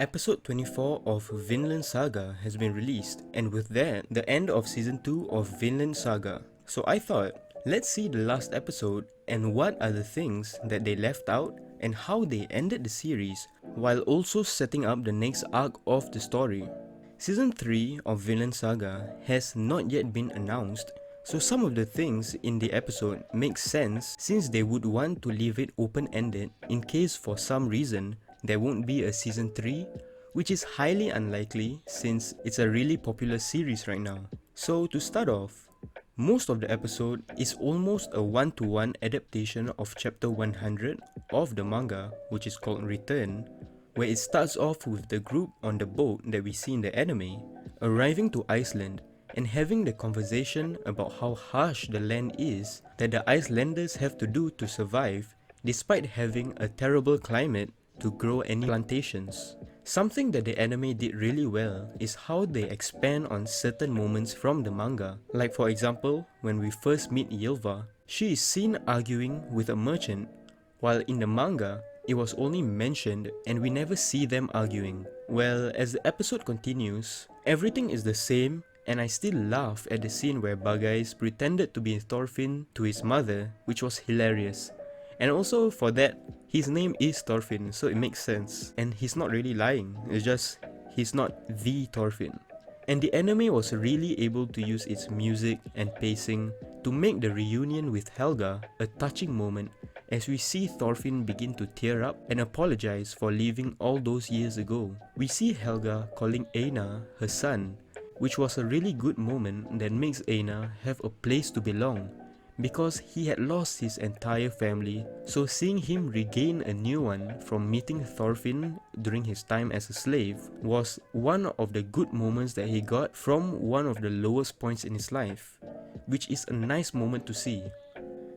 Episode 24 of Vinland Saga has been released, and with that, the end of Season 2 of Vinland Saga. So I thought, let's see the last episode and what are the things that they left out and how they ended the series while also setting up the next arc of the story. Season 3 of Vinland Saga has not yet been announced, so some of the things in the episode make sense since they would want to leave it open-ended in case for some reason there won't be a season 3, which is highly unlikely since it's a really popular series right now. So to start off, most of the episode is almost a one-to-one adaptation of chapter 100 of the manga, which is called Return, where it starts off with the group on the boat that we see in the anime, arriving to Iceland and having the conversation about how harsh the land is that the Icelanders have to do to survive despite having a terrible climate to grow any plantations. Something that the anime did really well is how they expand on certain moments from the manga. Like for example, when we first meet Ylva, she is seen arguing with a merchant, while in the manga, it was only mentioned and we never see them arguing. Well, as the episode continues, everything is the same and I still laugh at the scene where Bagais pretended to be Thorfinn to his mother, which was hilarious. And also for that, his name is Thorfinn, so it makes sense. And he's not really lying, it's just he's not the Thorfinn. And the anime was really able to use its music and pacing to make the reunion with Helga a touching moment as we see Thorfinn begin to tear up and apologize for leaving all those years ago. We see Helga calling Einar her son, which was a really good moment that makes Einar have a place to belong, because he had lost his entire family, so seeing him regain a new one from meeting Thorfinn during his time as a slave was one of the good moments that he got from one of the lowest points in his life, which is a nice moment to see.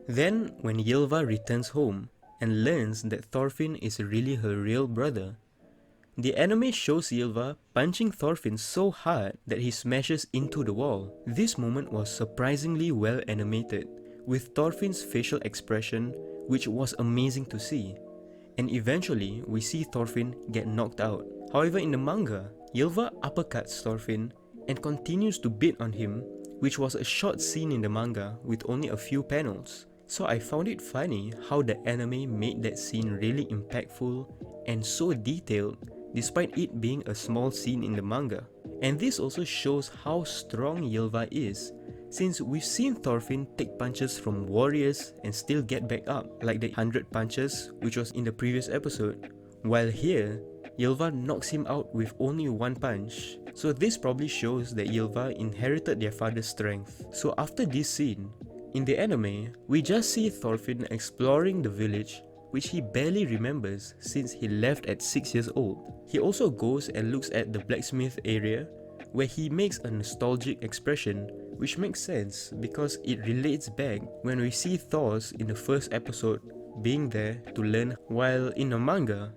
Then when Ylva returns home and learns that Thorfinn is really her real brother, the anime shows Ylva punching Thorfinn so hard that he smashes into the wall. This moment was surprisingly well animated, with Thorfinn's facial expression, which was amazing to see. And eventually, we see Thorfinn get knocked out. However, in the manga, Ylva uppercuts Thorfinn and continues to beat on him, which was a short scene in the manga with only a few panels. So I found it funny how the anime made that scene really impactful and so detailed despite it being a small scene in the manga. And this also shows how strong Ylva is, since we've seen Thorfinn take punches from warriors and still get back up, like the 100 punches which was in the previous episode, while here, Ylva knocks him out with only one punch. So this probably shows that Ylva inherited their father's strength. So after this scene, in the anime, we just see Thorfinn exploring the village, which he barely remembers since he left at 6 years old. He also goes and looks at the blacksmith area, where he makes a nostalgic expression, which makes sense because it relates back when we see Thors in the first episode being there to learn, while in the manga,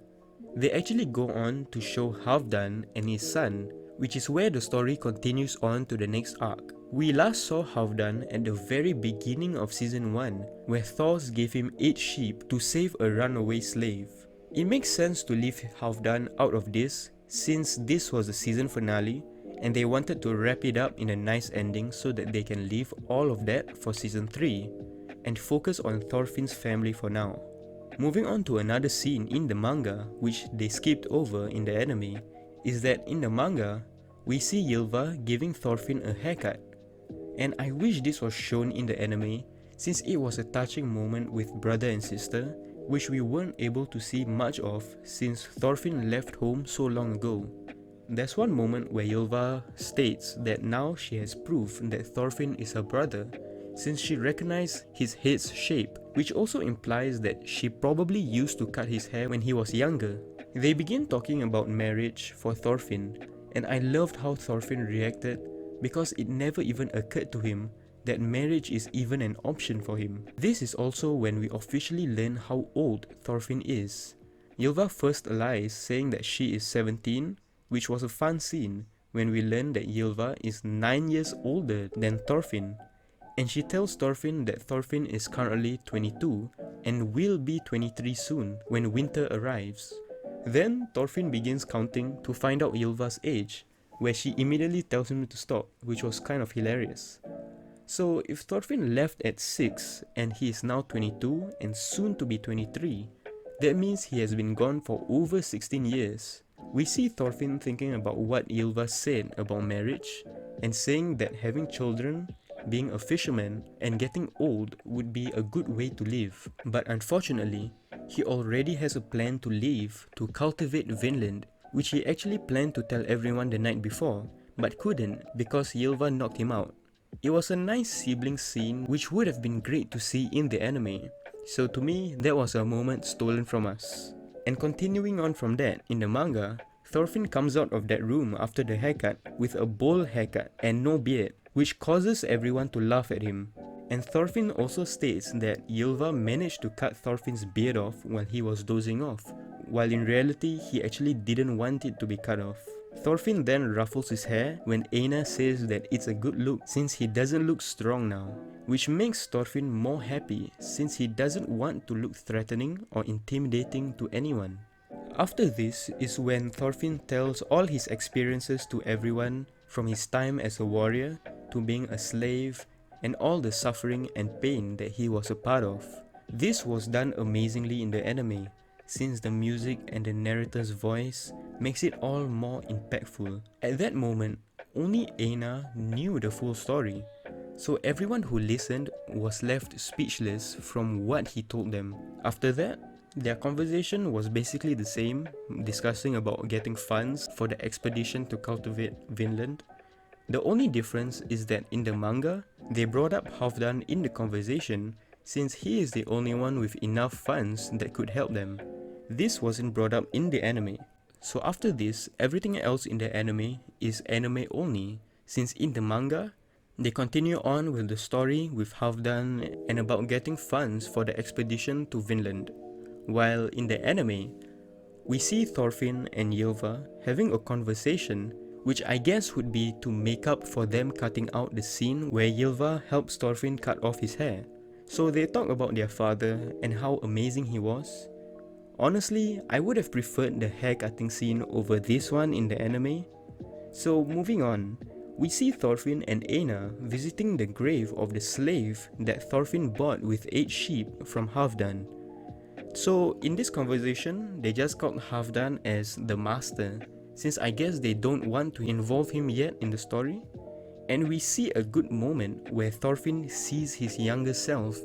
they actually go on to show Halfdan and his son, which is where the story continues on to the next arc. We last saw Halfdan at the very beginning of season 1, where Thors gave him 8 sheep to save a runaway slave. It makes sense to leave Halfdan out of this, since this was the season finale, and they wanted to wrap it up in a nice ending so that they can leave all of that for season 3, and focus on Thorfinn's family for now. Moving on to another scene in the manga, which they skipped over in the anime, is that in the manga, we see Ylva giving Thorfinn a haircut. And I wish this was shown in the anime, since it was a touching moment with brother and sister, which we weren't able to see much of since Thorfinn left home so long ago. There's one moment where Ylva states that now she has proof that Thorfinn is her brother, since she recognized his head's shape, which also implies that she probably used to cut his hair when he was younger. They begin talking about marriage for Thorfinn, and I loved how Thorfinn reacted because it never even occurred to him that marriage is even an option for him. This is also when we officially learn how old Thorfinn is. Ylva first lies saying that she is 17, which was a fun scene when we learn that Ylva is 9 years older than Thorfinn. And she tells Thorfinn that Thorfinn is currently 22 and will be 23 soon when winter arrives. Then Thorfinn begins counting to find out Ylva's age, where she immediately tells him to stop, which was kind of hilarious. So if Thorfinn left at 6 and he is now 22 and soon to be 23, that means he has been gone for over 16 years. We see Thorfinn thinking about what Ylva said about marriage and saying that having children, being a fisherman, and getting old would be a good way to live. But unfortunately, he already has a plan to leave to cultivate Vinland, which he actually planned to tell everyone the night before, but couldn't because Ylva knocked him out. It was a nice sibling scene which would have been great to see in the anime. So to me, that was a moment stolen from us. And continuing on from that, in the manga, Thorfinn comes out of that room after the haircut with a bowl haircut and no beard, which causes everyone to laugh at him. And Thorfinn also states that Ylva managed to cut Thorfinn's beard off while he was dozing off, while in reality he actually didn't want it to be cut off. Thorfinn then ruffles his hair when Einar says that it's a good look since he doesn't look strong now, which makes Thorfinn more happy since he doesn't want to look threatening or intimidating to anyone. After this is when Thorfinn tells all his experiences to everyone, from his time as a warrior to being a slave and all the suffering and pain that he was a part of. This was done amazingly in the anime, since the music and the narrator's voice makes it all more impactful. At that moment, only Einar knew the full story, so everyone who listened was left speechless from what he told them. After that, their conversation was basically the same, discussing about getting funds for the expedition to cultivate Vinland. The only difference is that in the manga, they brought up Halfdan in the conversation since he is the only one with enough funds that could help them. This wasn't brought up in the anime. So after this, everything else in the anime is anime only, since in the manga, they continue on with the story with Halfdan and about getting funds for the expedition to Vinland. While in the anime, we see Thorfinn and Ylva having a conversation, which I guess would be to make up for them cutting out the scene where Ylva helps Thorfinn cut off his hair. So they talk about their father and how amazing he was. Honestly, I would have preferred the haircutting scene over this one in the anime. So moving on, we see Thorfinn and Einar visiting the grave of the slave that Thorfinn bought with 8 sheep from Halfdan. So in this conversation, they just called Halfdan as the master, since I guess they don't want to involve him yet in the story. And we see a good moment where Thorfinn sees his younger self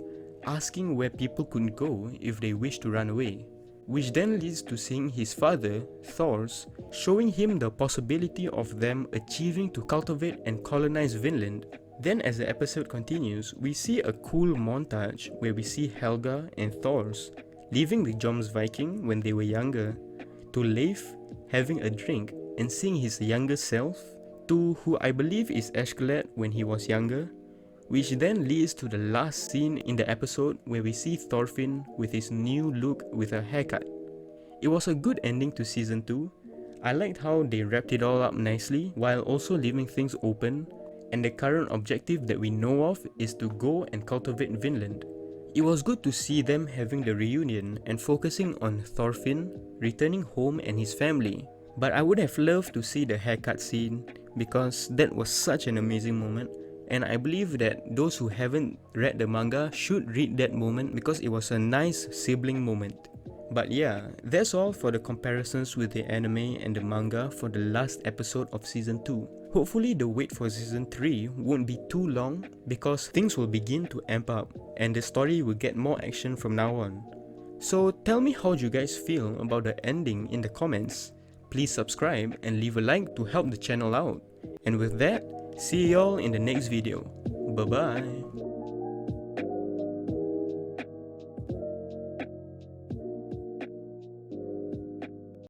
asking where people could go if they wish to run away, which then leads to seeing his father, Thors, showing him the possibility of them achieving to cultivate and colonize Vinland. Then as the episode continues, we see a cool montage where we see Helga and Thors leaving the Jomsviking when they were younger, to Leif having a drink and seeing his younger self, to who I believe is Eskilad when he was younger, which then leads to the last scene in the episode where we see Thorfinn with his new look with a haircut. It was a good ending to season 2. I liked how they wrapped it all up nicely while also leaving things open, and the current objective that we know of is to go and cultivate Vinland. It was good to see them having the reunion and focusing on Thorfinn returning home and his family. But I would have loved to see the haircut scene because that was such an amazing moment, and I believe that those who haven't read the manga should read that moment because it was a nice sibling moment. But yeah, that's all for the comparisons with the anime and the manga for the last episode of season 2. Hopefully the wait for season 3 won't be too long because things will begin to amp up and the story will get more action from now on. So tell me how you guys feel about the ending in the comments. Please subscribe and leave a like to help the channel out. And with that, see y'all in the next video. Bye bye.